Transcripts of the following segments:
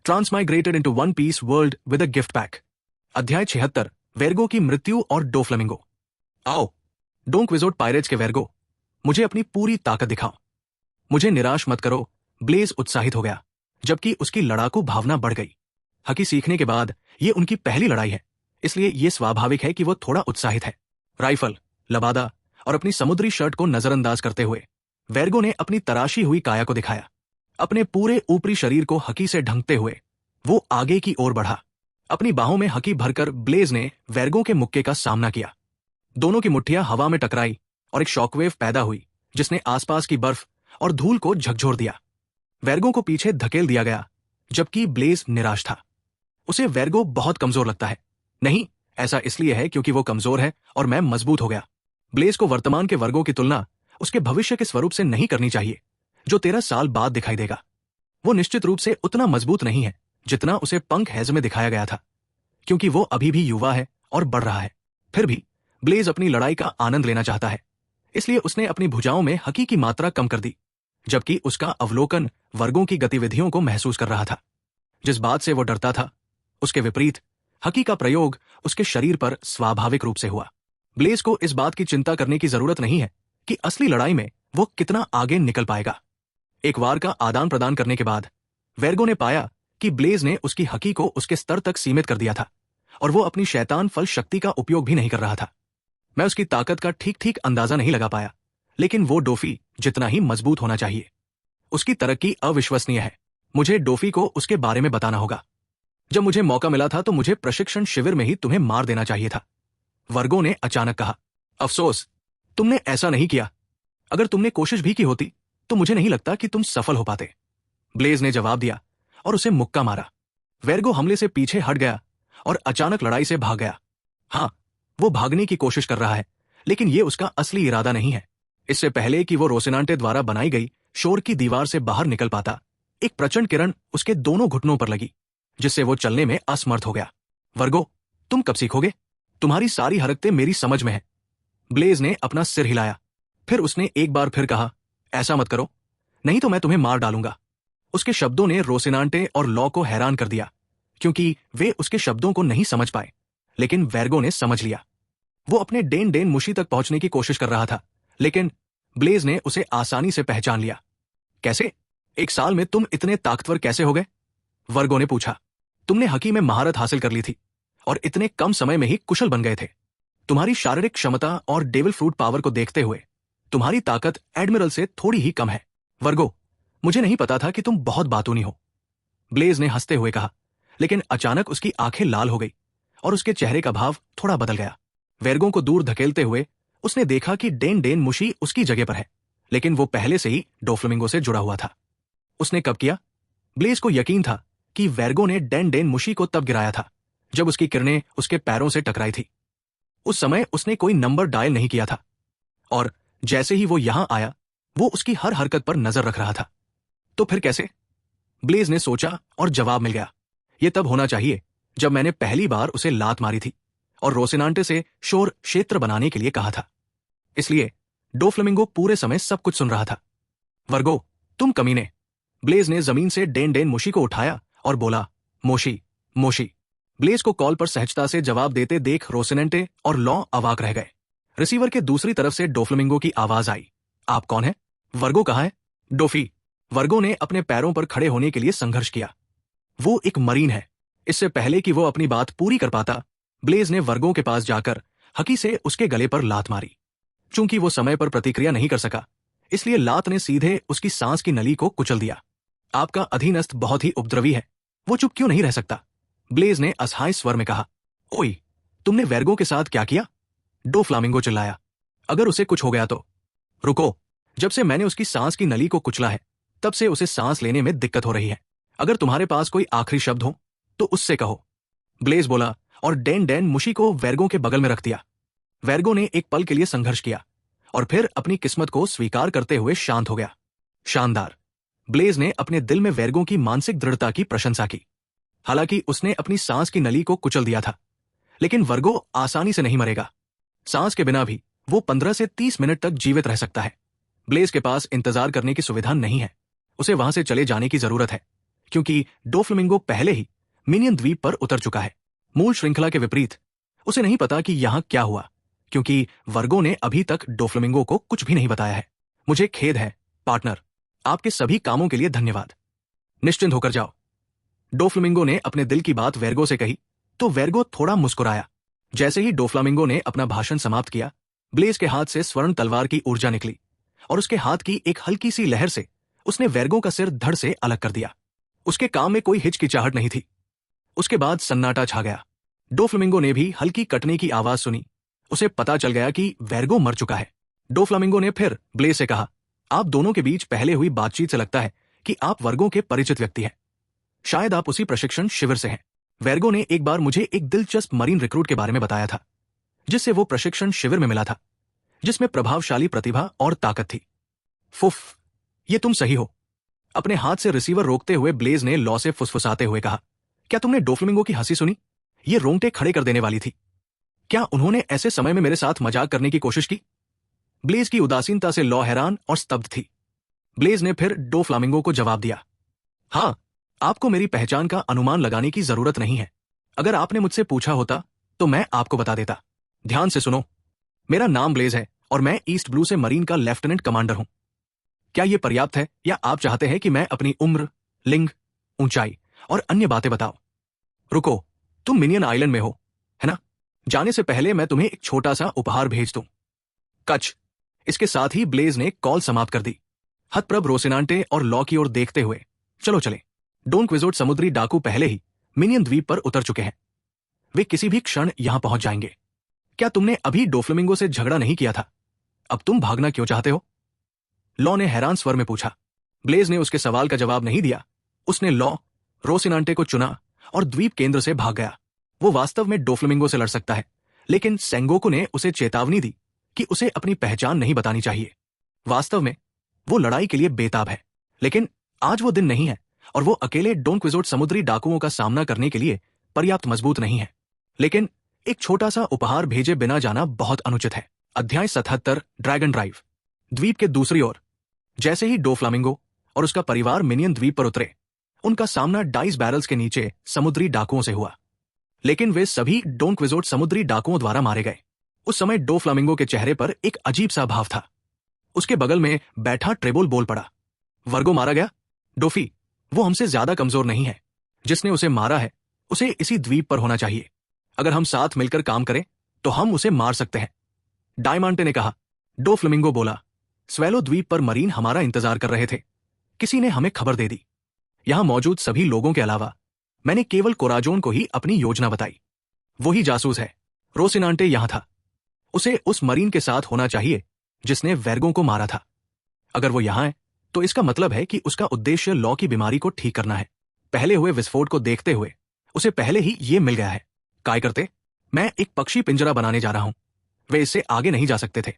ट्रांसमाइग्रेटेड into One Piece world with a gift pack. अध्याय 76, Vergo की मृत्यु और डोफ्लेमिंगो। आओ डोंट विजोट पायरेट्स के वेर्गो, मुझे अपनी पूरी ताकत दिखाओ। मुझे निराश मत करो। ब्लेज उत्साहित हो गया, जबकि उसकी लड़ाकू भावना बढ़ गई। हकी सीखने के बाद ये उनकी पहली लड़ाई है, इसलिए ये स्वाभाविक है कि वो थोड़ा उत्साहित है। राइफल, लबादा और अपनी समुद्री शर्ट को नजरअंदाज करते हुए वेर्गो ने अपनी तराशी हुई काया को दिखाया। अपने पूरे ऊपरी शरीर को हकी से ढंकते हुए वो आगे की ओर बढ़ा। अपनी बाहों में हकी भरकर ब्लेज ने वेर्गो के मुक्के का सामना किया। दोनों की मुट्ठियां हवा में टकराई और एक शॉकवेव पैदा हुई जिसने आसपास की बर्फ और धूल को झकझोर दिया। वेर्गो को पीछे धकेल दिया गया, जबकि ब्लेज निराश था। उसे वेर्गो बहुत कमजोर लगता है। नहीं, ऐसा इसलिए है क्योंकि वो कमजोर है और मैं मजबूत हो गया। ब्लेज को वर्तमान के वर्गो की तुलना उसके भविष्य के स्वरूप से नहीं करनी चाहिए, जो 13 साल बाद दिखाई देगा। वो निश्चित रूप से उतना मजबूत नहीं है जितना उसे पंक हैज में दिखाया गया था, क्योंकि वो अभी भी युवा है और बढ़ रहा है। फिर भी ब्लेज अपनी लड़ाई का आनंद लेना चाहता है, इसलिए उसने अपनी भुजाओं में हकी की मात्रा कम कर दी, जबकि उसका अवलोकन वर्गों की गतिविधियों को महसूस कर रहा था। जिस बात से वो डरता था, उसके विपरीत हकी का प्रयोग उसके शरीर पर स्वाभाविक रूप से हुआ। ब्लेज को इस बात की चिंता करने की जरूरत नहीं है कि असली लड़ाई में वो कितना आगे निकल पाएगा। एक वार का आदान प्रदान करने के बाद वेर्गो ने पाया कि ब्लेज ने उसकी हकी को उसके स्तर तक सीमित कर दिया था और वो अपनी शैतान फल शक्ति का उपयोग भी नहीं कर रहा था। मैं उसकी ताकत का ठीक ठीक अंदाजा नहीं लगा पाया, लेकिन वो डोफी जितना ही मजबूत होना चाहिए। उसकी तरक्की अविश्वसनीय है। मुझे डोफी को उसके बारे में बताना होगा। जब मुझे मौका मिला था तो मुझे प्रशिक्षण शिविर में ही तुम्हें मार देना चाहिए था, वर्गो ने अचानक कहा। अफसोस, तुमने ऐसा नहीं किया। अगर तुमने कोशिश भी की होती तो मुझे नहीं लगता कि तुम सफल हो पाते, ब्लेज ने जवाब दिया और उसे मुक्का मारा। वेर्गो हमले से पीछे हट गया और अचानक लड़ाई से भाग गया। हाँ, वो भागने की कोशिश कर रहा है, लेकिन ये उसका असली इरादा नहीं है। इससे पहले कि वो रोसिनांटे द्वारा बनाई गई शोर की दीवार से बाहर निकल पाता, एक प्रचंड किरण उसके दोनों घुटनों पर लगी, जिससे वो चलने में असमर्थ हो गया। वर्गो, तुम कब सीखोगे? तुम्हारी सारी हरकतें मेरी समझ में है। ब्लेज ने अपना सिर हिलाया। फिर उसने एक बार फिर कहा, ऐसा मत करो, नहीं तो मैं तुम्हें मार डालूंगा। उसके शब्दों ने रोसिनांटे और लॉ को हैरान कर दिया, क्योंकि वे उसके शब्दों को नहीं समझ पाए, लेकिन वेर्गो ने समझ लिया। वो अपने डेन डेन मुशी तक पहुंचने की कोशिश कर रहा था, लेकिन ब्लेज ने उसे आसानी से पहचान लिया। कैसे? 1 साल में तुम इतने ताकतवर कैसे हो गए? वर्गो ने पूछा। तुमने हकी में महारत हासिल कर ली थी और इतने कम समय में ही कुशल बन गए थे। तुम्हारी शारीरिक क्षमता और डेविल फ्रूट पावर को देखते हुए तुम्हारी ताकत एडमिरल से थोड़ी ही कम है। वर्गो, मुझे नहीं पता था कि तुम बहुत बातूनी हो, ब्लेज ने हंसते हुए कहा, लेकिन अचानक उसकी आंखें लाल हो गई और उसके चेहरे का भाव थोड़ा बदल गया। वेर्गो को दूर धकेलते हुए उसने देखा कि डेन डेन मुशी उसकी जगह पर है, लेकिन वो पहले से ही डोफ्लेमिंगो से जुड़ा हुआ था। उसने कब किया? ब्लेज को यकीन था कि वेर्गो ने डेन डेन मुशी को तब गिराया था जब उसकी किरणें उसके पैरों से टकराई थी। उस समय उसने कोई नंबर डायल नहीं किया था, और जैसे ही वो यहां आया वो उसकी हर हरकत पर नजर रख रहा था। तो फिर कैसे? ब्लेज ने सोचा और जवाब मिल गया। यह तब होना चाहिए जब मैंने पहली बार उसे लात मारी थी और रोसिनांटे से शोर क्षेत्र बनाने के लिए कहा था। इसलिए डोफ्लेमिंगो पूरे समय सब कुछ सुन रहा था। वर्गो, तुम कमीने, ब्लेज ने जमीन से डेन डेन मुशी को उठाया और बोला, मोशी मोशी। ब्लेज को कॉल पर सहजता से जवाब देते देख रोसिनांटे और लॉ अवाक रह गए। रिसीवर के दूसरी तरफ से डोफ्लेमिंगो की आवाज आई, आप कौन है? वर्गो कहाँ है? डोफी। वर्गो ने अपने पैरों पर खड़े होने के लिए संघर्ष किया। वो एक मरीन है। इससे पहले कि वो अपनी बात पूरी कर पाता, ब्लेज ने वर्गो के पास जाकर हकी से उसके गले पर लात मारी। चूंकि वो समय पर प्रतिक्रिया नहीं कर सका, इसलिए लात ने सीधे उसकी सांस की नली को कुचल दिया। आपका अधीनस्थ बहुत ही उपद्रवी है, वो चुप क्यों नहीं रह सकता? ब्लेज ने असहाय स्वर में कहा। ओई, तुमने वेर्गो के साथ क्या किया? डोफ्लेमिंगो चिल्लाया। अगर उसे कुछ हो गया तो? रुको, जब से मैंने उसकी सांस की नली को कुचला है तब से उसे सांस लेने में दिक्कत हो रही है। अगर तुम्हारे पास कोई आखिरी शब्द हो तो उससे कहो, ब्लेज बोला और डेन डेन मुशी को वेर्गो के बगल में रख दिया। वेर्गो ने एक पल के लिए संघर्ष किया और फिर अपनी किस्मत को स्वीकार करते हुए शांत हो गया। शानदार। ब्लेज ने अपने दिल में वेर्गो की मानसिक दृढ़ता की प्रशंसा की। हालांकि उसने अपनी सांस की नली को कुचल दिया था, लेकिन वर्गो आसानी से नहीं मरेगा। सांस के बिना भी वो 15 से 30 मिनट तक जीवित रह सकता है। ब्लेज के पास इंतजार करने की सुविधा नहीं है, उसे वहां से चले जाने की जरूरत है, क्योंकि डोफ्लेमिंगो पहले ही मिनियन द्वीप पर उतर चुका है। मूल श्रृंखला के विपरीत उसे नहीं पता कि यहां क्या हुआ, क्योंकि वर्गो ने अभी तक डोफ्लेमिंगो को कुछ भी नहीं बताया है। मुझे खेद है पार्टनर, आपके सभी कामों के लिए धन्यवाद। निश्चिंत होकर जाओ। डोफ्लेमिंगो ने अपने दिल की बात वेर्गो से कही तो वेर्गो थोड़ा मुस्कुराया। जैसे ही डोफ्लेमिंगो ने अपना भाषण समाप्त किया, ब्लेज के हाथ से स्वर्ण तलवार की ऊर्जा निकली और उसके हाथ की एक हल्की सी लहर से उसने वेर्गो का सिर धड़ से अलग कर दिया। उसके काम में कोई हिचकिचाहट नहीं थी। उसके बाद सन्नाटा छा गया। डोफ्लेमिंगो ने भी हल्की कटने की आवाज सुनी। उसे पता चल गया कि वेर्गो मर चुका है। डोफ्लेमिंगो ने फिर ब्लेज से कहा, आप दोनों के बीच पहले हुई बातचीत से लगता है कि आप वर्गों के परिचित व्यक्ति हैं। शायद आप उसी प्रशिक्षण शिविर से हैं। वेर्गो ने एक बार मुझे एक दिलचस्प मरीन रिक्रूट के बारे में बताया था, जिससे वो प्रशिक्षण शिविर में मिला था, जिसमें प्रभावशाली प्रतिभा और ताकत थी। फुफ, ये तुम सही हो। अपने हाथ से रिसीवर रोकते हुए ब्लेज ने लॉ से फुसफुसाते हुए कहा, क्या तुमने डोफ्लेमिंगो की हंसी सुनी? ये रोंगटे खड़े कर देने वाली थी। क्या उन्होंने ऐसे समय में मेरे साथ मजाक करने की कोशिश की? ब्लेज की उदासीनता से लॉ हैरान और स्तब्ध थी। ब्लेज ने फिर डोफ्लेमिंगो को जवाब दिया, हां, आपको मेरी पहचान का अनुमान लगाने की जरूरत नहीं है। अगर आपने मुझसे पूछा होता तो मैं आपको बता देता। ध्यान से सुनो, मेरा नाम ब्लेज है और मैं ईस्ट ब्लू से मरीन का लेफ्टिनेंट कमांडर हूं। क्या यह पर्याप्त है या आप चाहते हैं कि मैं अपनी उम्र, लिंग, ऊंचाई और अन्य बातें बताऊं? रुको, तुम मिनियन आइलैंड में हो, है ना? जाने से पहले मैं तुम्हें एक छोटा सा उपहार भेज दूं। कच। इसके साथ ही ब्लेज ने कॉल समाप्त कर दी। हतप्रभ रोसिनांटे और लॉ की ओर देखते हुए चलो चले। डोन क्विजोट समुद्री डाकू पहले ही मिनियन द्वीप पर उतर चुके हैं। वे किसी भी क्षण यहां पहुंच जाएंगे। क्या तुमने अभी डोफ्लेमिंगो से झगड़ा नहीं किया था? अब तुम भागना क्यों चाहते हो? लॉ ने हैरान स्वर में पूछा। ब्लेज ने उसके सवाल का जवाब नहीं दिया। उसने लॉ, रोसिनांटे को चुना और द्वीप केंद्र से भाग गया। वो वास्तव में डोफ्लेमिंगो से लड़ सकता है, लेकिन सेंगोकू ने उसे चेतावनी दी कि उसे अपनी पहचान नहीं बतानी चाहिए। वास्तव में वो लड़ाई के लिए बेताब है, लेकिन आज वो दिन नहीं है और वो अकेले डोन क्विजोट समुद्री डाकुओं का सामना करने के लिए पर्याप्त मजबूत नहीं है। लेकिन एक छोटा सा उपहार भेजे बिना जाना बहुत अनुचित है। अध्याय 77, ड्रैगन ड्राइव। द्वीप के दूसरी ओर जैसे ही डोफ्लेमिंगो और उसका परिवार मिनियन द्वीप पर उतरे, उनका सामना डाइस बैरल्स के नीचे समुद्री डाकुओं से हुआ। लेकिन वे सभी डोन क्विजोट समुद्री डाकुओं द्वारा मारे गए। उस समय डोफ्लेमिंगो के चेहरे पर एक अजीब सा भाव था। उसके बगल में बैठा ट्रेबोल बोल पड़ा, वर्गो मारा गया? डोफी, वो हमसे ज्यादा कमजोर नहीं है। जिसने उसे मारा है उसे इसी द्वीप पर होना चाहिए। अगर हम साथ मिलकर काम करें तो हम उसे मार सकते हैं। डायमांटे ने कहा। डोफ्लेमिंगो बोला, स्वेलो द्वीप पर मरीन हमारा इंतजार कर रहे थे। किसी ने हमें खबर दे दी। यहां मौजूद सभी लोगों के अलावा मैंने केवल कोराजोन को ही अपनी योजना बताई। वही जासूस है। रोसिनांटे यहां था। उसे उस मरीन के साथ होना चाहिए जिसने वेर्गो को मारा था। अगर वो यहां है तो इसका मतलब है कि उसका उद्देश्य लॉ की बीमारी को ठीक करना है। पहले हुए विस्फोट को देखते हुए उसे पहले ही ये मिल गया है। काय करते, मैं एक पक्षी पिंजरा बनाने जा रहा हूं। वे इससे आगे नहीं जा सकते थे।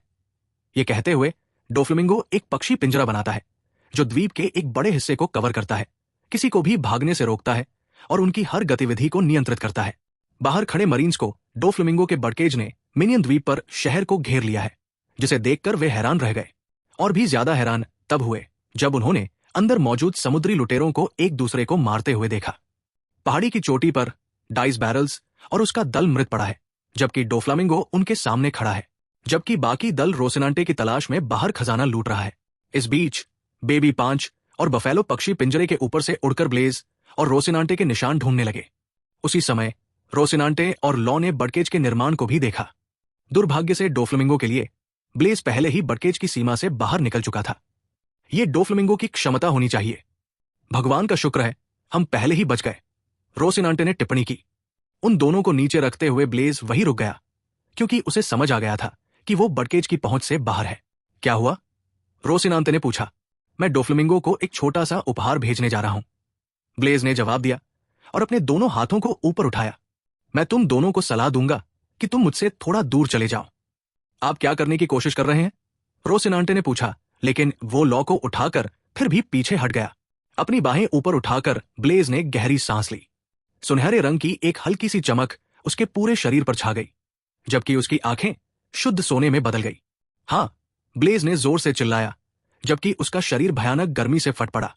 ये कहते हुए डोफ्लेमिंगो एक पक्षी पिंजरा बनाता है जो द्वीप के एक बड़े हिस्से को कवर करता है, किसी को भी भागने से रोकता है और उनकी हर गतिविधि को नियंत्रित करता है। बाहर खड़े मरीन्स को डोफ्लेमिंगो के बड़केज ने मिनियन द्वीप पर शहर को घेर लिया है, जिसे देखकर वे हैरान रह गए। और भी ज्यादा हैरान तब हुए जब उन्होंने अंदर मौजूद समुद्री लुटेरों को एक दूसरे को मारते हुए देखा। पहाड़ी की चोटी पर डाइस बैरल्स और उसका दल मृत पड़ा है, जबकि डोफ्लेमिंगो उनके सामने खड़ा है, जबकि बाकी दल रोसिनांटे की तलाश में बाहर खजाना लूट रहा है। इस बीच बेबी पांच और बफेलो पक्षी पिंजरे के ऊपर से उड़कर ब्लेज और रोसिनांटे के निशान ढूंढने लगे। उसी समय रोसिनांटे और लॉ ने बड़केज के निर्माण को भी देखा। दुर्भाग्य से डोफ्लेमिंगो के लिए ब्लेज पहले ही बड़केज की सीमा से बाहर निकल चुका था। यह डोफ्लेमिंगो की क्षमता होनी चाहिए। भगवान का शुक्र है हम पहले ही बच गए, रोसिनांटे ने टिप्पणी की। उन दोनों को नीचे रखते हुए ब्लेज वहीं रुक गया, क्योंकि उसे समझ आ गया था कि वो बड़केज की पहुंच से बाहर है। क्या हुआ? रोसिनांटे ने पूछा। मैं डोफ्लेमिंगो को एक छोटा सा उपहार भेजने जा रहा हूं, ब्लेज ने जवाब दिया और अपने दोनों हाथों को ऊपर उठाया। मैं तुम दोनों को सलाह दूंगा कि तुम मुझसे थोड़ा दूर चले जाओ। आप क्या करने की कोशिश कर रहे हैं? रोसिनांटे ने पूछा, लेकिन वो लॉ को उठाकर फिर भी पीछे हट गया। अपनी बाहें ऊपर उठाकर ब्लेज ने गहरी सांस ली। सुनहरे रंग की एक हल्की सी चमक उसके पूरे शरीर पर छा गई, जबकि उसकी आंखें शुद्ध सोने में बदल गई। हां, ब्लेज ने जोर से चिल्लाया, जबकि उसका शरीर भयानक गर्मी से फट पड़ा।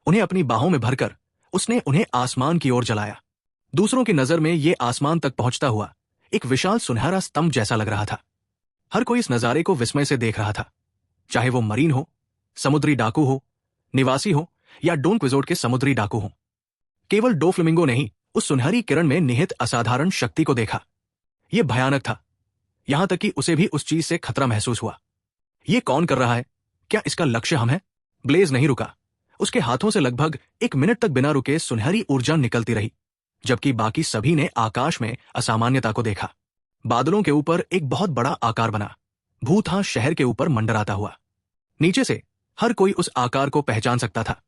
उन्हें अपनी बाहों में भरकर उसने उन्हें आसमान की ओर जलाया। दूसरों की नजर में ये आसमान तक पहुंचता हुआ एक विशाल सुनहरा स्तंभ जैसा लग रहा था। हर कोई इस नजारे को विस्मय से देख रहा था, चाहे वो मरीन हो, समुद्री डाकू हो, निवासी हो या डोन क्विजोट के समुद्री डाकू हो। केवल डोफ्लेमिंगो ने ही उस सुनहरी किरण में निहित असाधारण शक्ति को देखा। यह भयानक था, यहां तक कि उसे भी उस चीज से खतरा महसूस हुआ। यह कौन कर रहा है? क्या इसका लक्ष्य हम हैं? ब्लेज नहीं रुका। उसके हाथों से लगभग 1 मिनट तक बिना रुके सुनहरी ऊर्जा निकलती रही, जबकि बाकी सभी ने आकाश में असामान्यता को देखा। बादलों के ऊपर एक बहुत बड़ा आकार बना, भूतहा शहर के ऊपर मंडराता हुआ। नीचे से हर कोई उस आकार को पहचान सकता था।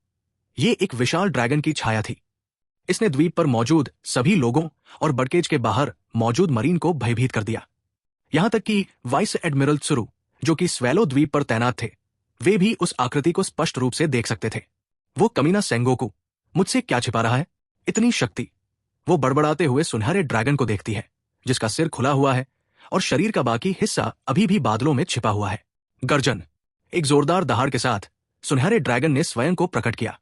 यह एक विशाल ड्रैगन की छाया थी। इसने द्वीप पर मौजूद सभी लोगों और बड़केज के बाहर मौजूद मरीन को भयभीत कर दिया। यहां तक कि वाइस एडमिरल त्सुरु, जो कि स्वेलो द्वीप पर तैनात थे, वे भी उस आकृति को स्पष्ट रूप से देख सकते थे। वो कमीना सेंगोकू मुझसे क्या छिपा रहा है? इतनी शक्ति! वो बड़बड़ाते हुए सुनहरे ड्रैगन को देखती है, जिसका सिर खुला हुआ है और शरीर का बाकी हिस्सा अभी भी बादलों में छिपा हुआ है। गर्जन! एक जोरदार दहाड़ के साथ सुनहरे ड्रैगन ने स्वयं को प्रकट किया,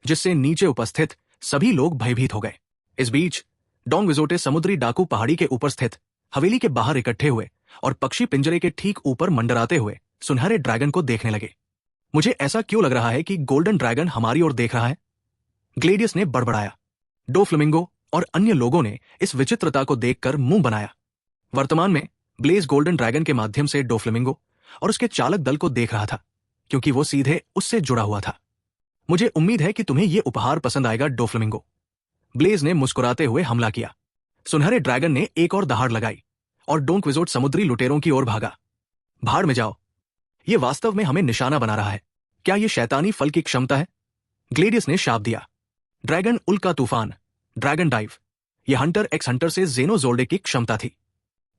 जिससे नीचे उपस्थित सभी लोग भयभीत हो गए। इस बीच डॉन विजोटे समुद्री डाकू पहाड़ी के ऊपर स्थित हवेली के बाहर इकट्ठे हुए और पक्षी पिंजरे के ठीक ऊपर मंडराते हुए सुनहरे ड्रैगन को देखने लगे। मुझे ऐसा क्यों लग रहा है कि गोल्डन ड्रैगन हमारी ओर देख रहा है? ग्लेडियस ने बड़बड़ाया। डोफ्लेमिंगो और अन्य लोगों ने इस विचित्रता को देखकर मुंह बनाया। वर्तमान में ब्लेज गोल्डन ड्रैगन के माध्यम से डोफ्लेमिंगो और उसके चालक दल को देख रहा था, क्योंकि वो सीधे उससे जुड़ा हुआ था। मुझे उम्मीद है कि तुम्हें यह उपहार पसंद आएगा, डोफ्लेमिंगो। ब्लेज ने मुस्कुराते हुए हमला किया। सुनहरे ड्रैगन ने एक और दहाड़ लगाई और डोन क्विजोट समुद्री लुटेरों की ओर भागा। भाड़ में जाओ, ये वास्तव में हमें निशाना बना रहा है। क्या यह शैतानी फल की क्षमता है? ग्लेडियस ने शाप दिया। ड्रैगन उल्का तूफान, ड्रैगन डाइव, यह हंटर एक्स हंटर से जेनोजोल्डे की क्षमता थी।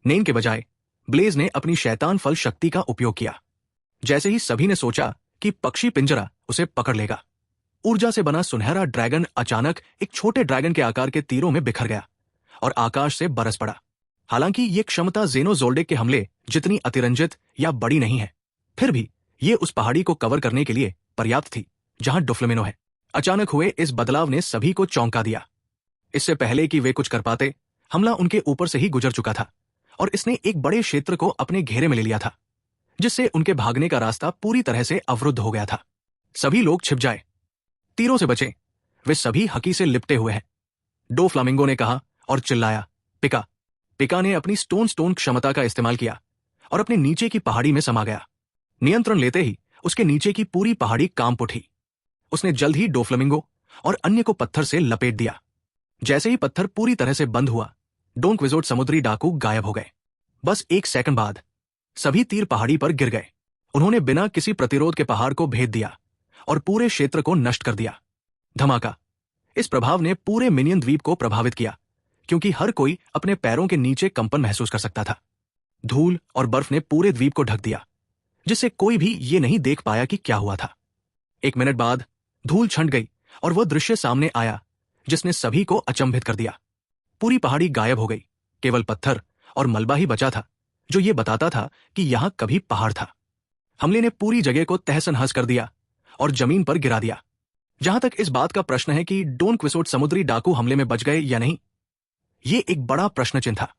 नेन के बजाय ब्लेज ने अपनी शैतान फल शक्ति का उपयोग किया। जैसे ही सभी ने सोचा कि पक्षी पिंजरा उसे पकड़ लेगा, ऊर्जा से बना सुनहरा ड्रैगन अचानक एक छोटे ड्रैगन के आकार के तीरों में बिखर गया और आकाश से बरस पड़ा। हालांकि यह क्षमता जेनोजोल्डे के हमले जितनी अतिरंजित या बड़ी नहीं है, फिर भी यह उस पहाड़ी को कवर करने के लिए पर्याप्त थी जहां डोफ्लेमिनो है। अचानक हुए इस बदलाव ने सभी को चौंका दिया। इससे पहले कि वे कुछ कर पाते, हमला उनके ऊपर से ही गुजर चुका था और इसने एक बड़े क्षेत्र को अपने घेरे में ले लिया था, जिससे उनके भागने का रास्ता पूरी तरह से अवरुद्ध हो गया था। सभी लोग छिप जाए, तीरों से बचें, वे सभी हकी से लिपटे हुए हैं, डोफ्लामिंगो ने कहा और चिल्लाया। पिका! पिका ने अपनी स्टोन क्षमता का इस्तेमाल किया और अपने नीचे की पहाड़ी में समा गया। नियंत्रण लेते ही उसके नीचे की पूरी पहाड़ी कांप उठी। उसने जल्द ही डोफ्लामिंगो और अन्य को पत्थर से लपेट दिया। जैसे ही पत्थर पूरी तरह से बंद हुआ, डोन क्विजोट समुद्री डाकू गायब हो गए। बस 1 सेकंड बाद सभी तीर पहाड़ी पर गिर गए। उन्होंने बिना किसी प्रतिरोध के पहाड़ को भेद दिया और पूरे क्षेत्र को नष्ट कर दिया। धमाका! इस प्रभाव ने पूरे मिनियन द्वीप को प्रभावित किया, क्योंकि हर कोई अपने पैरों के नीचे कंपन महसूस कर सकता था। धूल और बर्फ ने पूरे द्वीप को ढक दिया, जिससे कोई भी ये नहीं देख पाया कि क्या हुआ था। 1 मिनट बाद धूल छंट गई और वह दृश्य सामने आया जिसने सभी को अचंभित कर दिया। पूरी पहाड़ी गायब हो गई, केवल पत्थर और मलबा ही बचा था, जो ये बताता था कि यहां कभी पहाड़ था। हमले ने पूरी जगह को तहस-नहस कर दिया और जमीन पर गिरा दिया। जहां तक इस बात का प्रश्न है कि डोन क्विजोट समुद्री डाकू हमले में बच गए या नहीं, ये एक बड़ा प्रश्न चिन्ह था।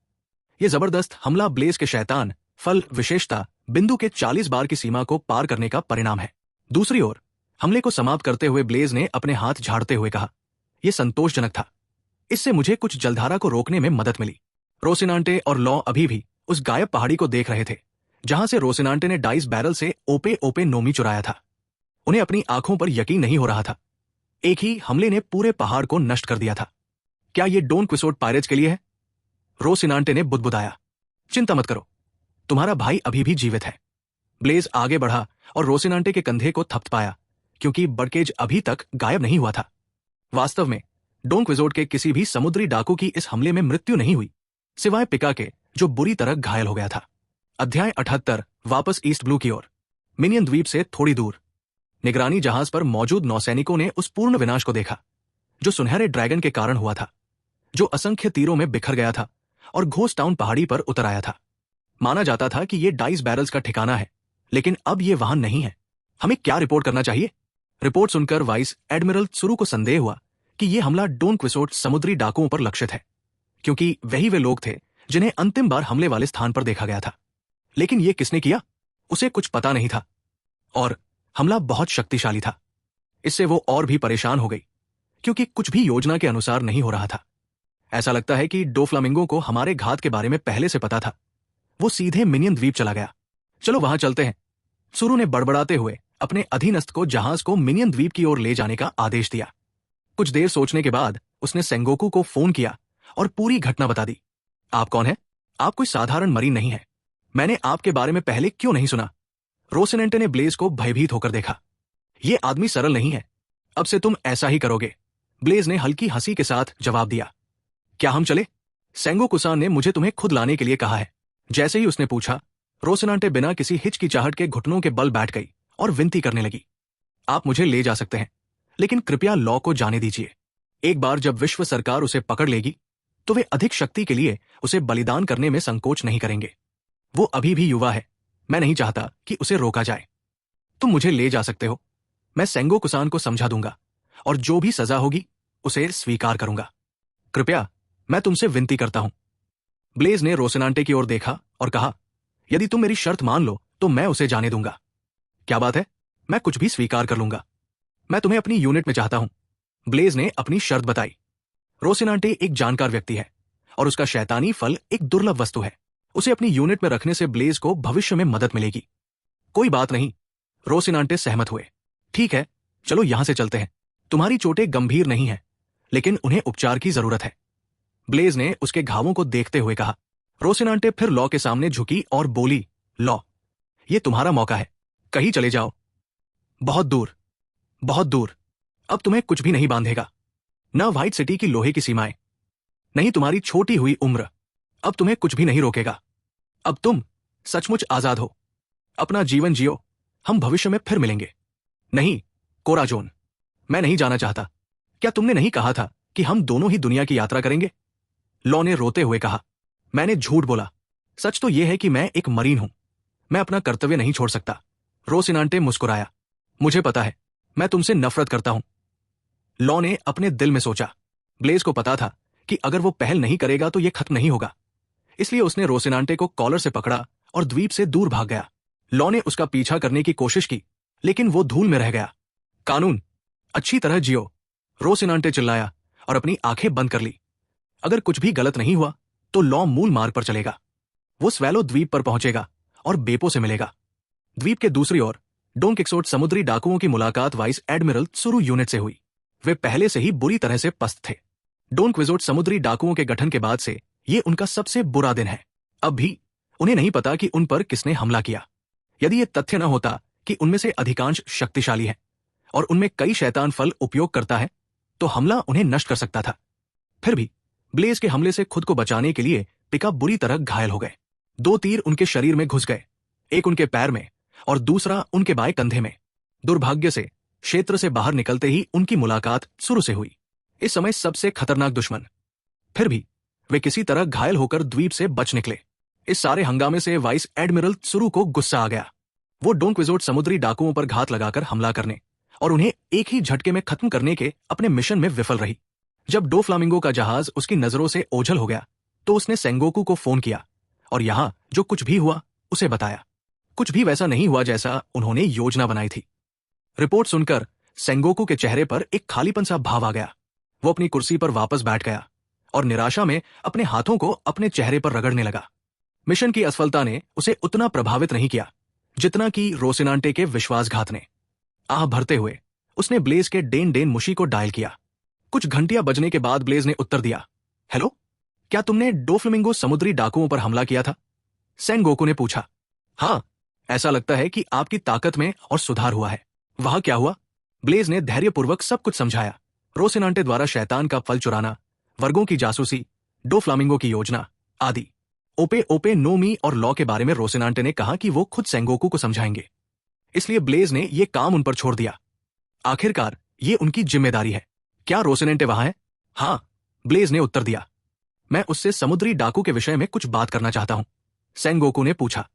यह जबरदस्त हमला ब्लेज के शैतान फल विशेषता बिंदु के 40 बार की सीमा को पार करने का परिणाम है। दूसरी ओर हमले को समाप्त करते हुए ब्लेज ने अपने हाथ झाड़ते हुए कहा, यह संतोषजनक था। इससे मुझे कुछ जलधारा को रोकने में मदद मिली। रोसिनांटे और लॉ अभी भी उस गायब पहाड़ी को देख रहे थे, जहां से रोसिनांटे ने डाइस बैरल से ओपे ओपे नोमी चुराया था। उन्हें अपनी आंखों पर यकीन नहीं हो रहा था। एक ही हमले ने पूरे पहाड़ को नष्ट कर दिया था। क्या यह डोन क्विजोट पायरेट्स के लिए है? रोसिनांटे ने बुदबुदाया। चिंता मत करो, तुम्हारा भाई अभी भी जीवित है। ब्लेज आगे बढ़ा और रोसिनांटे के कंधे को थपथपाया, क्योंकि बड़केज अभी तक गायब नहीं हुआ था। वास्तव में डोन क्विजोट के किसी भी समुद्री डाकू की इस हमले में मृत्यु नहीं हुई, सिवाय पिका के, जो बुरी तरह घायल हो गया था। अध्याय 78 वापस ईस्ट ब्लू की ओर। मिनियन द्वीप से थोड़ी दूर निगरानी जहाज पर मौजूद नौसैनिकों ने उस पूर्ण विनाश को देखा, जो सुनहरे ड्रैगन के कारण हुआ था, जो असंख्य तीरों में बिखर गया था और घोस्ट टाउन पहाड़ी पर उतर आया था। माना जाता था कि यह डाइस बैरल्स का ठिकाना है, लेकिन अब यह वहां नहीं है। हमें क्या रिपोर्ट करना चाहिए? रिपोर्ट सुनकर वाइस एडमिरल त्सुरु को संदेह हुआ कि ये हमला डोन क्विक्सोट समुद्री डाकुओं पर लक्षित है, क्योंकि वही वे लोग थे जिन्हें अंतिम बार हमले वाले स्थान पर देखा गया था। लेकिन ये किसने किया, उसे कुछ पता नहीं था, और हमला बहुत शक्तिशाली था। इससे वो और भी परेशान हो गई, क्योंकि कुछ भी योजना के अनुसार नहीं हो रहा था। ऐसा लगता है कि डोफ्लामिंगो को हमारे घात के बारे में पहले से पता था। वो सीधे मिनियन द्वीप चला गया। चलो वहां चलते हैं। सुरु ने बड़बड़ाते हुए अपने अधीनस्थ को जहाज को मिनियन द्वीप की ओर ले जाने का आदेश दिया। कुछ देर सोचने के बाद उसने सेंगोकू को फोन किया और पूरी घटना बता दी। आप कौन है? आप कोई साधारण मरीन नहीं है। मैंने आपके बारे में पहले क्यों नहीं सुना? रोसिनेंटे ने ब्लेज को भयभीत होकर देखा। यह आदमी सरल नहीं है। अब से तुम ऐसा ही करोगे, ब्लेज ने हल्की हंसी के साथ जवाब दिया। क्या हम चले? सेंगोकू-सान ने मुझे तुम्हें खुद लाने के लिए कहा है। जैसे ही उसने पूछा, रोसिनांटे बिना किसी हिचकिचाहट के घुटनों के बल बैठ गई और विनती करने लगी। आप मुझे ले जा सकते हैं, लेकिन कृपया लॉ को जाने दीजिए। एक बार जब विश्व सरकार उसे पकड़ लेगी तो वे अधिक शक्ति के लिए उसे बलिदान करने में संकोच नहीं करेंगे। वो अभी भी युवा है। मैं नहीं चाहता कि उसे रोका जाए। तुम मुझे ले जा सकते हो। मैं सेंगोकू-सान को समझा दूंगा और जो भी सजा होगी उसे स्वीकार करूंगा। कृपया, मैं तुमसे विनती करता हूं। ब्लेज ने रोसिनांटे की ओर देखा और कहा, यदि तुम मेरी शर्त मान लो तो मैं उसे जाने दूंगा। क्या बात है? मैं कुछ भी स्वीकार कर लूंगा। मैं तुम्हें अपनी यूनिट में चाहता हूं। ब्लेज ने अपनी शर्त बताई। रोसिनांटे एक जानकार व्यक्ति है और उसका शैतानी फल एक दुर्लभ वस्तु है। उसे अपनी यूनिट में रखने से ब्लेज को भविष्य में मदद मिलेगी। कोई बात नहीं, रोसिनांटे सहमत हुए। ठीक है, चलो यहां से चलते हैं। तुम्हारी चोटें गंभीर नहीं है, लेकिन उन्हें उपचार की जरूरत है। ब्लेज ने उसके घावों को देखते हुए कहा। रोसिनांटे फिर लॉ के सामने झुकी और बोली, लॉ, ये तुम्हारा मौका है। कहीं चले जाओ। बहुत दूर, बहुत दूर। अब तुम्हें कुछ भी नहीं बांधेगा। न व्हाइट सिटी की लोहे की सीमाएं, नहीं तुम्हारी छोटी हुई उम्र। अब तुम्हें कुछ भी नहीं रोकेगा। अब तुम सचमुच आजाद हो। अपना जीवन जियो। हम भविष्य में फिर मिलेंगे। नहीं, कोराजोन, मैं नहीं जाना चाहता। क्या तुमने नहीं कहा था कि हम दोनों ही दुनिया की यात्रा करेंगे? लॉ ने रोते हुए कहा। मैंने झूठ बोला। सच तो यह है कि मैं एक मरीन हूं। मैं अपना कर्तव्य नहीं छोड़ सकता। रोसिनांटे मुस्कुराया। मुझे पता है, मैं तुमसे नफरत करता हूं। लॉ ने अपने दिल में सोचा। ब्लेज को पता था कि अगर वो पहल नहीं करेगा तो यह खत्म नहीं होगा। इसलिए उसने रोसिनांटे को कॉलर से पकड़ा और द्वीप से दूर भाग गया। लॉ ने उसका पीछा करने की कोशिश की, लेकिन वो धूल में रह गया। कानून, अच्छी तरह जियो, रोसिनांटे चिल्लाया और अपनी आंखें बंद कर ली। अगर कुछ भी गलत नहीं हुआ तो लॉ मूल मार्ग पर चलेगा। वो स्वेलो द्वीप पर पहुंचेगा और बेपो से मिलेगा। द्वीप के दूसरी ओर डोन क्विक्सोट समुद्री डाकुओं की मुलाकात वाइस एडमिरल सुरु यूनिट से हुई। वे पहले से ही बुरी तरह से पस्त थे। डोन क्विक्सोट समुद्री डाकुओं के गठन के बाद से ये उनका सबसे बुरा दिन है। अब भी उन्हें नहीं पता कि उन पर किसने हमला किया। यदि ये तथ्य न होता कि उनमें से अधिकांश शक्तिशाली है और उनमें कई शैतान फल उपयोग करता है, तो हमला उन्हें नष्ट कर सकता था। फिर भी ब्लेज के हमले से खुद को बचाने के लिए पिका बुरी तरह घायल हो गए। 2 तीर उनके शरीर में घुस गए, एक उनके पैर में और दूसरा उनके बाएं कंधे में। दुर्भाग्य से क्षेत्र से बाहर निकलते ही उनकी मुलाकात सुरु से हुई, इस समय सबसे खतरनाक दुश्मन। फिर भी वे किसी तरह घायल होकर द्वीप से बच निकले। इस सारे हंगामे से वाइस एडमिरल सुरु को गुस्सा आ गया। वो डोन क्विक्सोट समुद्री डाकुओं पर घात लगाकर हमला करने और उन्हें एक ही झटके में खत्म करने के अपने मिशन में विफल रही। जब डोफ्लामिंगो का जहाज उसकी नजरों से ओझल हो गया तो उसने सेंगोकू को फोन किया और यहां जो कुछ भी हुआ उसे बताया। कुछ भी वैसा नहीं हुआ जैसा उन्होंने योजना बनाई थी। रिपोर्ट सुनकर सेंगोकू के चेहरे पर एक खालीपन सा भाव आ गया। वो अपनी कुर्सी पर वापस बैठ गया और निराशा में अपने हाथों को अपने चेहरे पर रगड़ने लगा। मिशन की असफलता ने उसे उतना प्रभावित नहीं किया जितना कि रोसिनांटे के विश्वासघात ने। आह भरते हुए उसने ब्लेज के डेन डेन मुशी को डायल किया। कुछ घंटियां बजने के बाद ब्लेज ने उत्तर दिया। हेलो, क्या तुमने डोफ्लामिंगो समुद्री डाकुओं पर हमला किया था? सेंगोकू ने पूछा। हाँ, ऐसा लगता है कि आपकी ताकत में और सुधार हुआ है। वहां क्या हुआ? ब्लेज ने धैर्यपूर्वक सब कुछ समझाया। रोसिनांटे द्वारा शैतान का फल चुराना, वर्गों की जासूसी, डोफ्लामिंगो की योजना आदि। ओपे ओपे नो मी और लॉ के बारे में रोसिनांटे ने कहा कि वो खुद सेंगोकू को समझाएंगे, इसलिए ब्लेज ने यह काम उन पर छोड़ दिया। आखिरकार ये उनकी जिम्मेदारी है। क्या रोसिनांटे वहां है? हाँ, ब्लेज ने उत्तर दिया। मैं उससे समुद्री डाकू के विषय में कुछ बात करना चाहता हूं, सेंगोकू ने पूछा।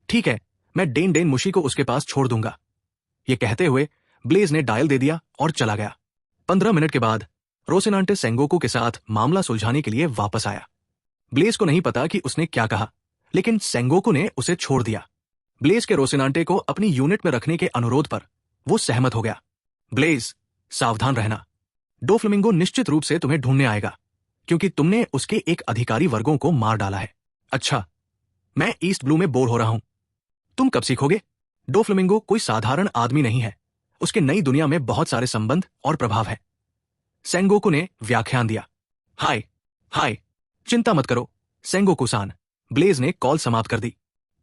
ठीक है, मैं डेन डेन मुशी को उसके पास छोड़ दूंगा। ये कहते हुए ब्लेज ने डायल दे दिया और चला गया। 15 मिनट के बाद रोसिनांटे सेंगोकू के साथ मामला सुलझाने के लिए वापस आया। ब्लेज को नहीं पता कि उसने क्या कहा, लेकिन सेंगोकू ने उसे छोड़ दिया। ब्लेज के रोसिनांटे को अपनी यूनिट में रखने के अनुरोध पर वो सहमत हो गया। ब्लेज, सावधान रहना। डोफ्लेमिंगो निश्चित रूप से तुम्हें ढूंढने आएगा, क्योंकि तुमने उसके एक अधिकारी वर्गों को मार डाला है। अच्छा, मैं ईस्ट ब्लू में बोर हो रहा हूं। तुम कब सीखोगे? डोफ्लेमिंगो कोई साधारण आदमी नहीं है। उसके नई दुनिया में बहुत सारे संबंध और प्रभाव है। सेंगोकू ने व्याख्यान दिया। हाय हाय, चिंता मत करो सेंगोकू-सान। ब्लेज ने कॉल समाप्त कर दी।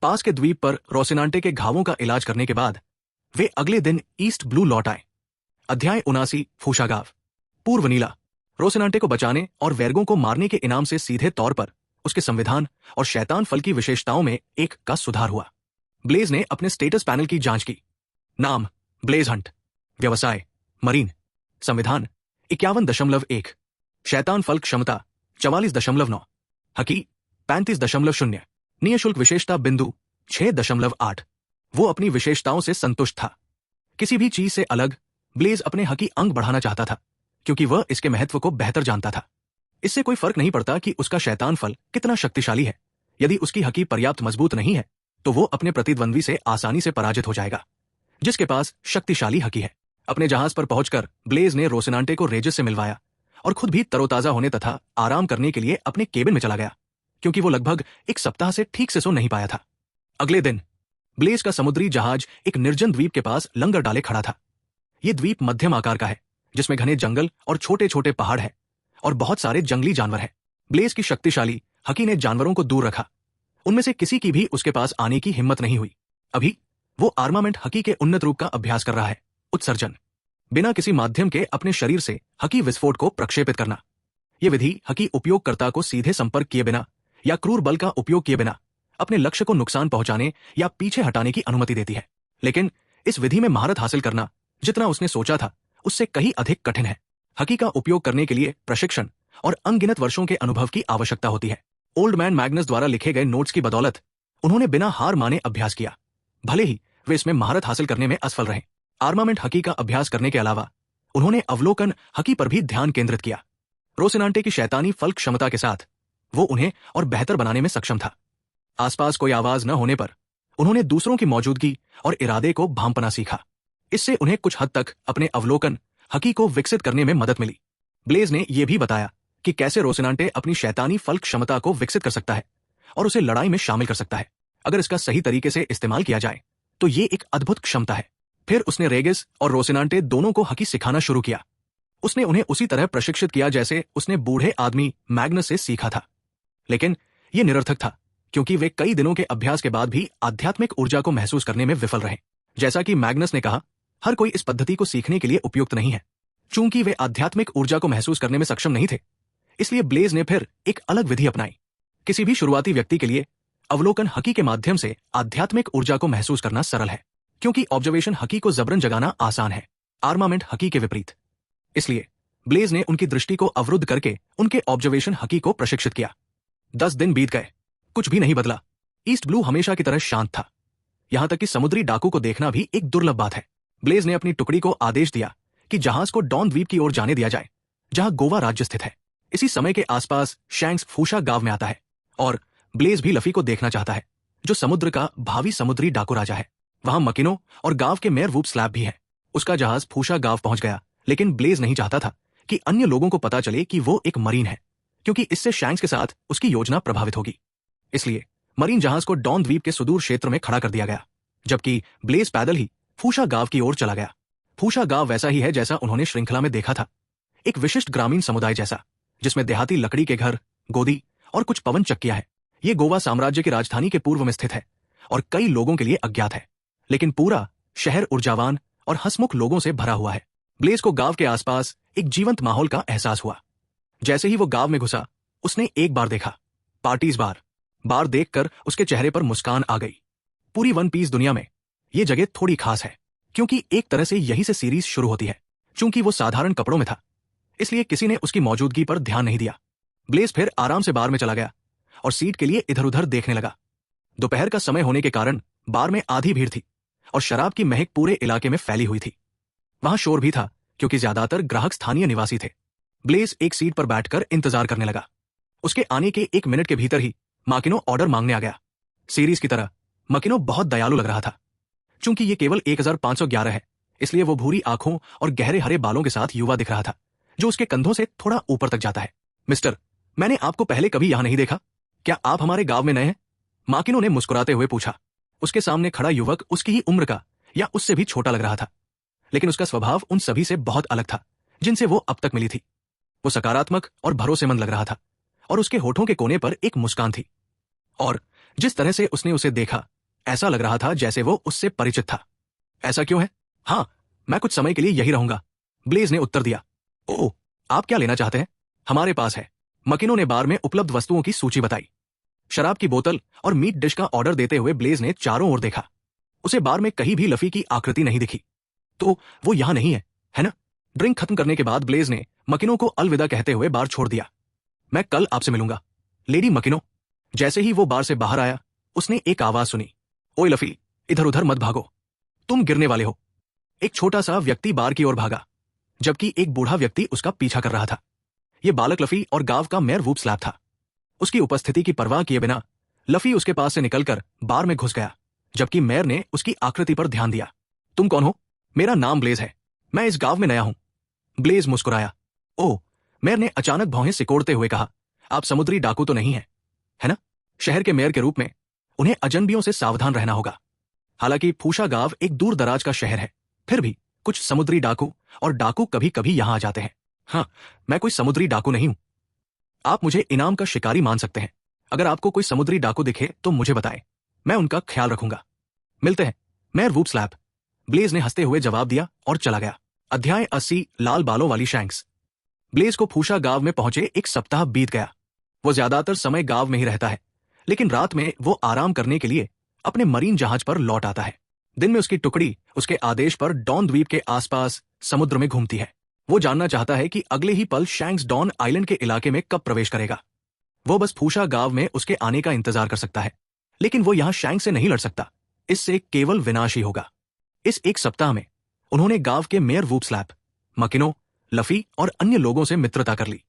पास के द्वीप पर रोसिनांटे के घावों का इलाज करने के बाद वे अगले दिन ईस्ट ब्लू लौट आए। अध्याय 79, फूशा गांव। पूर्व नीला। रोसिनांटे को बचाने और वेर्गों को मारने के इनाम से सीधे तौर पर उसके संविधान और शैतान फल की विशेषताओं में एक का सुधार हुआ। ब्लेज ने अपने स्टेटस पैनल की जांच की। नाम ब्लेज हंट। व्यवसाय मरीन। संविधान 51.1। शैतान फल क्षमता 44.9। हकी 35.0। निःशुल्क विशेषता बिंदु 6.8। वो अपनी विशेषताओं से संतुष्ट था। किसी भी चीज से अलग ब्लेज अपने हकी अंक बढ़ाना चाहता था, क्योंकि वह इसके महत्व को बेहतर जानता था। इससे कोई फर्क नहीं पड़ता कि उसका शैतान फल कितना शक्तिशाली है। यदि उसकी हकी पर्याप्त मजबूत नहीं है तो वो अपने प्रतिद्वंद्वी से आसानी से पराजित हो जाएगा, जिसके पास शक्तिशाली हकी है। अपने जहाज पर पहुंचकर ब्लेज ने रोसिनांटे को रेजिस से मिलवाया और खुद भी तरोताजा होने तथा आराम करने के लिए अपने केबिन में चला गया, क्योंकि वो लगभग एक सप्ताह से ठीक से सो नहीं पाया था। अगले दिन ब्लेज का समुद्री जहाज एक निर्जन द्वीप के पास लंगर डाले खड़ा था। यह द्वीप मध्यम आकार का है, जिसमें घने जंगल और छोटे छोटे पहाड़ है और बहुत सारे जंगली जानवर हैं। ब्लेज की शक्तिशाली हकी ने जानवरों को दूर रखा। उनमें से किसी की भी उसके पास आने की हिम्मत नहीं हुई। अभी वो आर्मामेंट हकी के उन्नत रूप का अभ्यास कर रहा है। उत्सर्जन, बिना किसी माध्यम के अपने शरीर से हकी विस्फोट को प्रक्षेपित करना। यह विधि हकी उपयोगकर्ता को सीधे संपर्क किए बिना या क्रूर बल का उपयोग किए बिना अपने लक्ष्य को नुकसान पहुंचाने या पीछे हटाने की अनुमति देती है। लेकिन इस विधि में महारत हासिल करना जितना उसने सोचा था उससे कहीं अधिक कठिन है। हकी का उपयोग करने के लिए प्रशिक्षण और अनगिनत वर्षों के अनुभव की आवश्यकता होती है। ओल्ड मैन मैग्नस द्वारा लिखे गए नोट्स की बदौलत उन्होंने बिना हार माने अभ्यास किया, भले ही वे इसमें महारत हासिल करने में असफल रहे। आर्मामेंट हकी का अभ्यास करने के अलावा उन्होंने अवलोकन हकी पर भी ध्यान केंद्रित किया। रोसिनांटे की शैतानी फल क्षमता के साथ वो उन्हें और बेहतर बनाने में सक्षम था। आसपास कोई आवाज न होने पर उन्होंने दूसरों की मौजूदगी और इरादे को भांपना सीखा। इससे उन्हें कुछ हद तक अपने अवलोकन हकी को विकसित करने में मदद मिली। ब्लेज ने यह भी बताया कि कैसे रोसिनांटे अपनी शैतानी फल क्षमता को विकसित कर सकता है और उसे लड़ाई में शामिल कर सकता है। अगर इसका सही तरीके से इस्तेमाल किया जाए तो ये एक अद्भुत क्षमता है। फिर उसने रेगिस और रोसिनांटे दोनों को हकी सिखाना शुरू किया। उसने उन्हें उसी तरह प्रशिक्षित किया जैसे उसने बूढ़े आदमी मैग्नस से सीखा था। लेकिन यह निरर्थक था, क्योंकि वे कई दिनों के अभ्यास के बाद भी आध्यात्मिक ऊर्जा को महसूस करने में विफल रहे। जैसा कि मैग्नस ने कहा, हर कोई इस पद्धति को सीखने के लिए उपयुक्त नहीं है। चूंकि वे आध्यात्मिक ऊर्जा को महसूस करने में सक्षम नहीं थे, इसलिए ब्लेज ने फिर एक अलग विधि अपनाई। किसी भी शुरुआती व्यक्ति के लिए अवलोकन हकी के माध्यम से आध्यात्मिक ऊर्जा को महसूस करना सरल है, क्योंकि ऑब्जर्वेशन हकी को जबरन जगाना आसान है, आर्मामेंट हकी के विपरीत। इसलिए ब्लेज ने उनकी दृष्टि को अवरुद्ध करके उनके ऑब्जर्वेशन हकी को प्रशिक्षित किया। 10 दिन बीत गए, कुछ भी नहीं बदला। ईस्ट ब्लू हमेशा की तरह शांत था। यहां तक कि समुद्री डाकू को देखना भी एक दुर्लभ बात है। ब्लेज ने अपनी टुकड़ी को आदेश दिया कि जहाज को डॉन द्वीप की ओर जाने दिया जाए, जहां गोवा राज्य स्थित है। इसी समय के आसपास शैंक्स फूशा गांव में आता है और ब्लेज भी लफी को देखना चाहता है, जो समुद्र का भावी समुद्री डाकू राजा है। वहां मकिनो और गांव के मेयर वूप स्लैब भी है। उसका जहाज फूशा गांव पहुंच गया, लेकिन ब्लेज नहीं चाहता था कि अन्य लोगों को पता चले कि वो एक मरीन है, क्योंकि इससे शैंक्स के साथ उसकी योजना प्रभावित होगी। इसलिए मरीन जहाज को डॉन द्वीप के सुदूर क्षेत्र में खड़ा कर दिया गया, जबकि ब्लेज पैदल ही फूशा गांव की ओर चला गया। फूशा गांव वैसा ही है जैसा उन्होंने श्रृंखला में देखा था, एक विशिष्ट ग्रामीण समुदाय जैसा, जिसमें देहाती लकड़ी के घर, गोदी और कुछ पवन चक्कियां हैं। ये गोवा साम्राज्य की राजधानी के पूर्व में स्थित है और कई लोगों के लिए अज्ञात है, लेकिन पूरा शहर ऊर्जावान और हंसमुख लोगों से भरा हुआ है। ब्लेज को गांव के आसपास एक जीवंत माहौल का एहसास हुआ। जैसे ही वो गांव में घुसा, उसने एक बार देखा, पार्टीज बार देखकर उसके चेहरे पर मुस्कान आ गई। पूरी वन पीस दुनिया में ये जगह थोड़ी खास है, क्योंकि एक तरह से यहीं से सीरीज शुरू होती है। चूंकि वो साधारण कपड़ों में था, इसलिए किसी ने उसकी मौजूदगी पर ध्यान नहीं दिया। ब्लेज फिर आराम से बार में चला गया और सीट के लिए इधर उधर देखने लगा। दोपहर का समय होने के कारण बार में आधी भीड़ थी और शराब की महक पूरे इलाके में फैली हुई थी। वहां शोर भी था, क्योंकि ज्यादातर ग्राहक स्थानीय निवासी थे। ब्लेज एक सीट पर बैठकर इंतजार करने लगा। उसके आने के 1 मिनट के भीतर ही माकिनो ऑर्डर मांगने आ गया। सीरीज की तरह माकिनो बहुत दयालु लग रहा था। चूंकि ये केवल 1511 है, इसलिए वो भूरी आंखों और गहरे हरे बालों के साथ युवा दिख रहा था, जो उसके कंधों से थोड़ा ऊपर तक जाता है। मिस्टर, मैंने आपको पहले कभी यहां नहीं देखा। क्या आप हमारे गांव में नए हैं? माकिनो ने मुस्कुराते हुए पूछा। उसके सामने खड़ा युवक उसकी ही उम्र का या उससे भी छोटा लग रहा था, लेकिन उसका स्वभाव उन सभी से बहुत अलग था जिनसे वो अब तक मिली थी। वो सकारात्मक और भरोसेमंद लग रहा था और उसके होठों के कोने पर एक मुस्कान थी। और जिस तरह से उसने उसे देखा, ऐसा लग रहा था जैसे वो उससे परिचित था। ऐसा क्यों है? हाँ, मैं कुछ समय के लिए यही रहूंगा, ब्लेज ने उत्तर दिया। ओह, आप क्या लेना चाहते हैं? हमारे पास है। मकिनो ने बार में उपलब्ध वस्तुओं की सूची बताई। शराब की बोतल और मीट डिश का ऑर्डर देते हुए ब्लेज ने चारों ओर देखा। उसे बार में कहीं भी लफी की आकृति नहीं दिखी। तो वो यहां नहीं है ना? ड्रिंक खत्म करने के बाद ब्लेज ने मकिनो को अलविदा कहते हुए बार छोड़ दिया। मैं कल आपसे मिलूंगा, लेडी मकिनो। जैसे ही वो बार से बाहर आया, उसने एक आवाज सुनी। ओए लफी, इधर उधर मत भागो, तुम गिरने वाले हो। एक छोटा सा व्यक्ति बार की ओर भागा, जबकि एक बूढ़ा व्यक्ति उसका पीछा कर रहा था। यह बालक लफी और गांव का मेयर वूप स्लैप था। उसकी उपस्थिति की परवाह किए बिना लफी उसके पास से निकलकर बार में घुस गया, जबकि मेयर ने उसकी आकृति पर ध्यान दिया। तुम कौन हो? मेरा नाम ब्लेज है, मैं इस गांव में नया हूं। ब्लेज मुस्कुराया। ओह, मेयर ने अचानक भौहें सिकोड़ते हुए कहा, आप समुद्री डाकू तो नहीं है ना? शहर के मेयर के रूप में उन्हें अजनबियों से सावधान रहना होगा। हालांकि फूशा गांव एक दूर दराज का शहर है, फिर भी कुछ समुद्री डाकू और डाकू कभी कभी यहां आ जाते हैं। हाँ, मैं कोई समुद्री डाकू नहीं हूं। आप मुझे इनाम का शिकारी मान सकते हैं। अगर आपको कोई समुद्री डाकू दिखे तो मुझे बताएं, मैं उनका ख्याल रखूंगा। मिलते हैं, मेयर वूप स्लैप, ब्लेज ने हंसते हुए जवाब दिया और चला गया। अध्याय 80, लाल बालों वाली शैंक्स। ब्लेज को फूशा गांव में पहुंचे 1 सप्ताह बीत गया। वो ज्यादातर समय गांव में ही रहता है, लेकिन रात में वो आराम करने के लिए अपने मरीन जहाज पर लौट आता है। दिन में उसकी टुकड़ी उसके आदेश पर डॉन द्वीप के आसपास समुद्र में घूमती है। वो जानना चाहता है कि अगले ही पल शैंक्स डॉन आइलैंड के इलाके में कब प्रवेश करेगा। वो बस फूशा गांव में उसके आने का इंतजार कर सकता है, लेकिन वो यहां शैंक्स से नहीं लड़ सकता। इससे केवल विनाश ही होगा। इस 1 सप्ताह में उन्होंने गांव के मेयर वूप स्लैप, मकिनो, लफी और अन्य लोगों से मित्रता कर ली।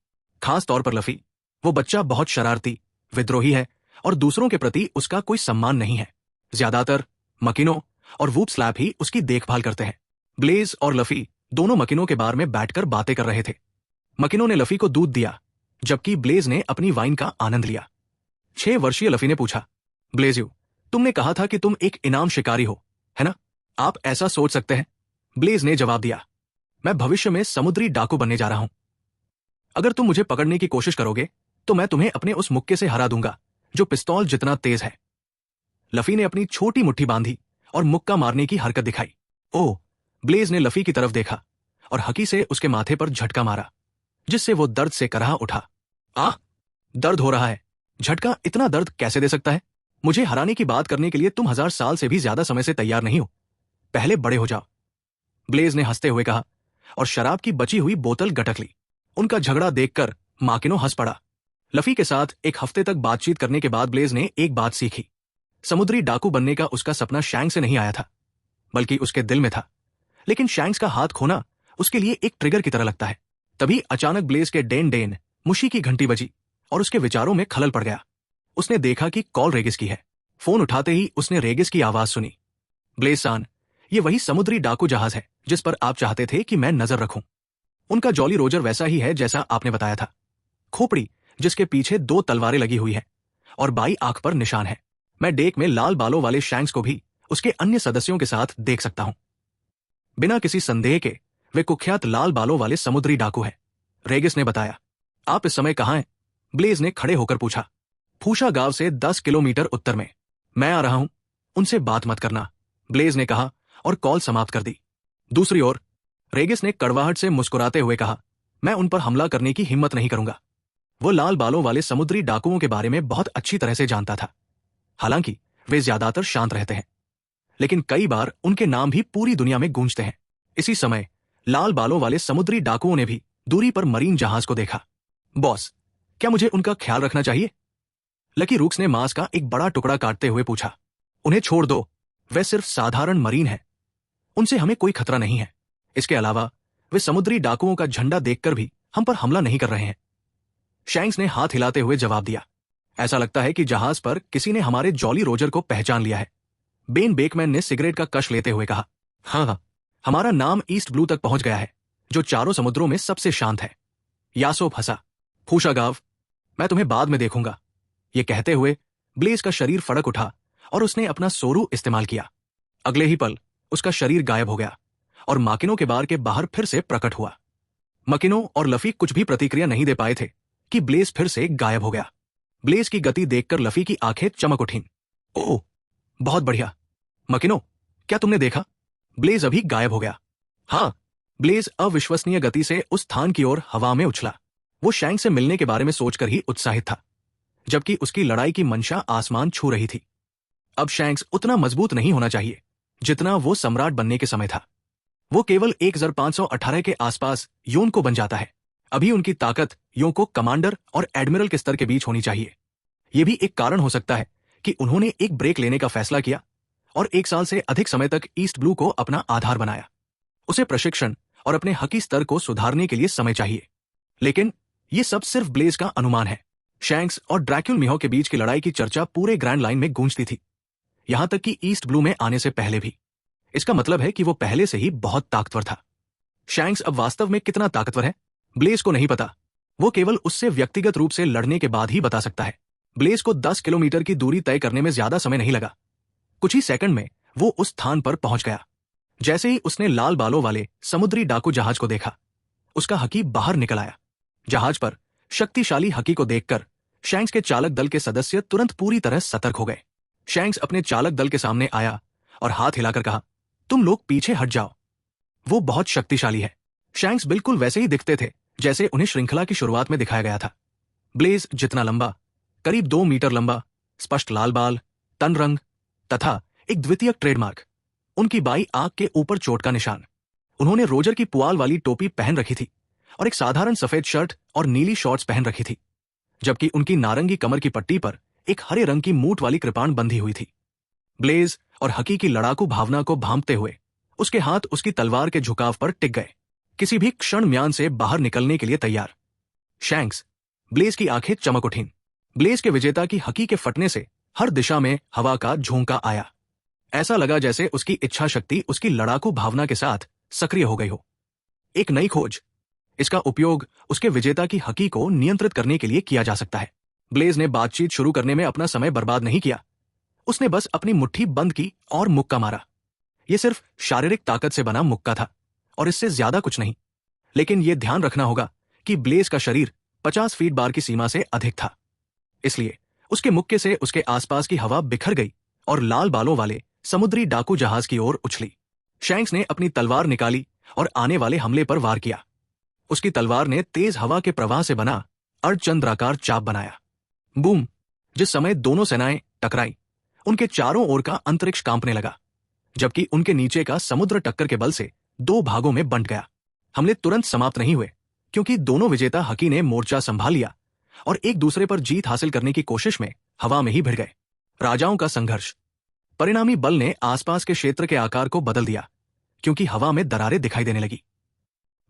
खास तौर पर लफी। वो बच्चा बहुत शरारती, विद्रोही है और दूसरों के प्रति उसका कोई सम्मान नहीं है। ज्यादातर मकिनो और वूप स्लैप ही उसकी देखभाल करते हैं। ब्लेज और लफी दोनों मकिनो के बार में बैठकर बातें कर रहे थे। मकिनो ने लफी को दूध दिया, जबकि ब्लेज ने अपनी वाइन का आनंद लिया। 6 वर्षीय लफी ने पूछा, ब्लेज, तुमने कहा था कि तुम एक इनाम शिकारी हो, है ना? आप ऐसा सोच सकते हैं? ब्लेज ने जवाब दिया, मैं भविष्य में समुद्री डाकू बनने जा रहा हूं। अगर तुम मुझे पकड़ने की कोशिश करोगे तो मैं तुम्हें अपने उस मुक्के से हरा दूंगा जो पिस्तौल जितना तेज है। लफी ने अपनी छोटी मुट्ठी बांधी और मुक्का मारने की हरकत दिखाई। ओह, ब्लेज ने लफी की तरफ देखा और हकी से उसके माथे पर झटका मारा, जिससे वो दर्द से कराह उठा। आह, दर्द हो रहा है। झटका इतना दर्द कैसे दे सकता है? मुझे हराने की बात करने के लिए तुम 1000 साल से भी ज्यादा समय से तैयार नहीं हो। पहले बड़े हो जाओ, ब्लेज ने हंसते हुए कहा और शराब की बची हुई बोतल गटक ली। उनका झगड़ा देखकर माकिनो हंस पड़ा। लफी के साथ 1 हफ्ते तक बातचीत करने के बाद ब्लेज ने एक बात सीखी। समुद्री डाकू बनने का उसका सपना शैंक्स से नहीं आया था, बल्कि उसके दिल में था। लेकिन शैंक्स का हाथ खोना उसके लिए एक ट्रिगर की तरह लगता है। तभी अचानक ब्लेज के डेन डेन मुशी की घंटी बजी और उसके विचारों में खलल पड़ गया। उसने देखा कि कॉल रेगिस की है। फोन उठाते ही उसने रेगिस की आवाज सुनी। ब्लेज सान, ये वही समुद्री डाकू जहाज है जिस पर आप चाहते थे कि मैं नजर रखूं। उनका जॉली रोजर वैसा ही है जैसा आपने बताया था। खोपड़ी जिसके पीछे 2 तलवारें लगी हुई है और बाई आंख पर निशान है। मैं डेक में लाल बालों वाले शैंक्स को भी उसके अन्य सदस्यों के साथ देख सकता हूं। बिना किसी संदेह के वे कुख्यात लाल बालों वाले समुद्री डाकू हैं, रेगिस ने बताया। आप इस समय कहां हैं? ब्लेज ने खड़े होकर पूछा। फूशा गांव से 10 किलोमीटर उत्तर में। मैं आ रहा हूं, उनसे बात मत करना, ब्लेज ने कहा और कॉल समाप्त कर दी। दूसरी ओर रेगिस ने कड़वाहट से मुस्कुराते हुए कहा, मैं उन पर हमला करने की हिम्मत नहीं करूंगा। वो लाल बालों वाले समुद्री डाकुओं के बारे में बहुत अच्छी तरह से जानता था। हालांकि वे ज्यादातर शांत रहते हैं, लेकिन कई बार उनके नाम भी पूरी दुनिया में गूंजते हैं। इसी समय लाल बालों वाले समुद्री डाकुओं ने भी दूरी पर मरीन जहाज को देखा। बॉस, क्या मुझे उनका ख्याल रखना चाहिए? लकी रूक्स ने मांस का एक बड़ा टुकड़ा काटते हुए पूछा। उन्हें छोड़ दो, वे सिर्फ साधारण मरीन हैं। उनसे हमें कोई खतरा नहीं है। इसके अलावा वे समुद्री डाकुओं का झंडा देखकर भी हम पर हमला नहीं कर रहे हैं। शैंक्स ने हाथ हिलाते हुए जवाब दिया। ऐसा लगता है कि जहाज पर किसी ने हमारे जॉली रोजर को पहचान लिया है। बेन बेकमैन ने सिगरेट का कश लेते हुए कहा। हाँ, हमारा नाम ईस्ट ब्लू तक पहुंच गया है, जो चारों समुद्रों में सबसे शांत है। यासोप हंसा। फूशागाव, मैं तुम्हें बाद में देखूंगा। ये कहते हुए ब्लेज का शरीर फड़क उठा और उसने अपना सोरू इस्तेमाल किया। अगले ही पल उसका शरीर गायब हो गया और माकिनो के बार के बाहर फिर से प्रकट हुआ। मकिनो और लफी कुछ भी प्रतिक्रिया नहीं दे पाए थे कि ब्लेज फिर से गायब हो गया। ब्लेज की गति देखकर लफी की आंखें चमक उठीं। ओह, बहुत बढ़िया। मकिनो, क्या तुमने देखा? ब्लेज अभी गायब हो गया। हाँ, ब्लेज अविश्वसनीय गति से उस स्थान की ओर हवा में उछला। वो शैंक्स से मिलने के बारे में सोचकर ही उत्साहित था, जबकि उसकी लड़ाई की मंशा आसमान छू रही थी। अब शैंक्स उतना मजबूत नहीं होना चाहिए जितना वो सम्राट बनने के समय था। वो केवल 1518 के आसपास योन को बन जाता है। अभी उनकी ताकत यों को कमांडर और एडमिरल के स्तर के बीच होनी चाहिए। यह भी एक कारण हो सकता है कि उन्होंने एक ब्रेक लेने का फैसला किया और 1 साल से अधिक समय तक ईस्ट ब्लू को अपना आधार बनाया। उसे प्रशिक्षण और अपने हकी स्तर को सुधारने के लिए समय चाहिए। लेकिन यह सब सिर्फ ब्लेज का अनुमान है। शैंक्स और ड्रैक्युल मिहो के बीच की लड़ाई की चर्चा पूरे ग्रैंड लाइन में गूंजती थी, यहां तक कि ईस्ट ब्लू में आने से पहले भी। इसका मतलब है कि वो पहले से ही बहुत ताकतवर था। शैंक्स अब वास्तव में कितना ताकतवर है, ब्लेज को नहीं पता। वो केवल उससे व्यक्तिगत रूप से लड़ने के बाद ही बता सकता है। ब्लेज को 10 किलोमीटर की दूरी तय करने में ज्यादा समय नहीं लगा। कुछ ही सेकंड में वो उस स्थान पर पहुंच गया। जैसे ही उसने लाल बालों वाले समुद्री डाकू जहाज को देखा, उसका हकी बाहर निकल आया। जहाज पर शक्तिशाली हकी को देखकर शैंक्स के चालक दल के सदस्य तुरंत पूरी तरह सतर्क हो गए। शैंक्स अपने चालक दल के सामने आया और हाथ हिलाकर कहा, तुम लोग पीछे हट जाओ। वो बहुत शक्तिशाली है। शैंक्स बिल्कुल वैसे ही दिखते थे जैसे उन्हें श्रृंखला की शुरुआत में दिखाया गया था। ब्लेज जितना लंबा, करीब 2 मीटर लंबा, स्पष्ट लाल बाल, तन रंग तथा एक द्वितीयक ट्रेडमार्क, उनकी बाई आंख के ऊपर चोट का निशान। उन्होंने रोजर की पुआल वाली टोपी पहन रखी थी और एक साधारण सफेद शर्ट और नीली शॉर्ट्स पहन रखी थी, जबकि उनकी नारंगी कमर की पट्टी पर एक हरे रंग की मूठ वाली कृपाण बंधी हुई थी। ब्लेज और हकी की लड़ाकू भावना को भांपते हुए उसके हाथ उसकी तलवार के झुकाव पर टिक गए, किसी भी क्षण म्यान से बाहर निकलने के लिए तैयार। शैंक्स, ब्लेज की आंखें चमक उठीं। ब्लेज के विजेता की हकी के फटने से हर दिशा में हवा का झोंका आया। ऐसा लगा जैसे उसकी इच्छा शक्ति उसकी लड़ाकू भावना के साथ सक्रिय हो गई हो। एक नई खोज। इसका उपयोग उसके विजेता की हकी को नियंत्रित करने के लिए किया जा सकता है। ब्लेज ने बातचीत शुरू करने में अपना समय बर्बाद नहीं किया। उसने बस अपनी मुट्ठी बंद की और मुक्का मारा। यह सिर्फ शारीरिक ताकत से बना मुक्का था और इससे ज्यादा कुछ नहीं। लेकिन यह ध्यान रखना होगा कि ब्लेज का शरीर 50 फीट बार की सीमा से अधिक था। इसलिए उसके मुक्के से उसके आसपास की हवा बिखर गई और लाल बालों वाले समुद्री डाकू जहाज की ओर उछली। शैंक्स ने अपनी तलवार निकाली और आने वाले हमले पर वार किया। उसकी तलवार ने तेज हवा के प्रवाह से बना अर्धचंद्राकार चाप बनाया। बूम! जिस समय दोनों सेनाएं टकराई, उनके चारों ओर का अंतरिक्ष कांपने लगा, जबकि उनके नीचे का समुद्र टक्कर के बल से 2 भागों में बंट गया। हमले तुरंत समाप्त नहीं हुए, क्योंकि दोनों विजेता हकी ने मोर्चा संभाल लिया और एक दूसरे पर जीत हासिल करने की कोशिश में हवा में ही भिड़ गए। राजाओं का संघर्ष। परिणामी बल ने आसपास के क्षेत्र के आकार को बदल दिया, क्योंकि हवा में दरारें दिखाई देने लगी।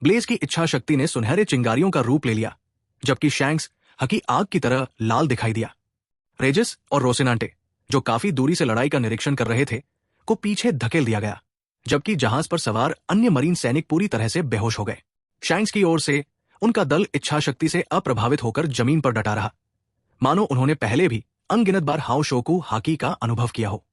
ब्लेज की इच्छा शक्ति ने सुनहरे चिंगारियों का रूप ले लिया, जबकि शैंक्स हकी आग की तरह लाल दिखाई दिया। रेजिस और रोसिनांटे, जो काफी दूरी से लड़ाई का निरीक्षण कर रहे थे, को पीछे धकेल दिया गया, जबकि जहाज पर सवार अन्य मरीन सैनिक पूरी तरह से बेहोश हो गए। शैंक्स की ओर से उनका दल इच्छा शक्ति से अप्रभावित होकर जमीन पर डटा रहा, मानो उन्होंने पहले भी अनगिनत बार हाओ शोकू हाकी का अनुभव किया हो।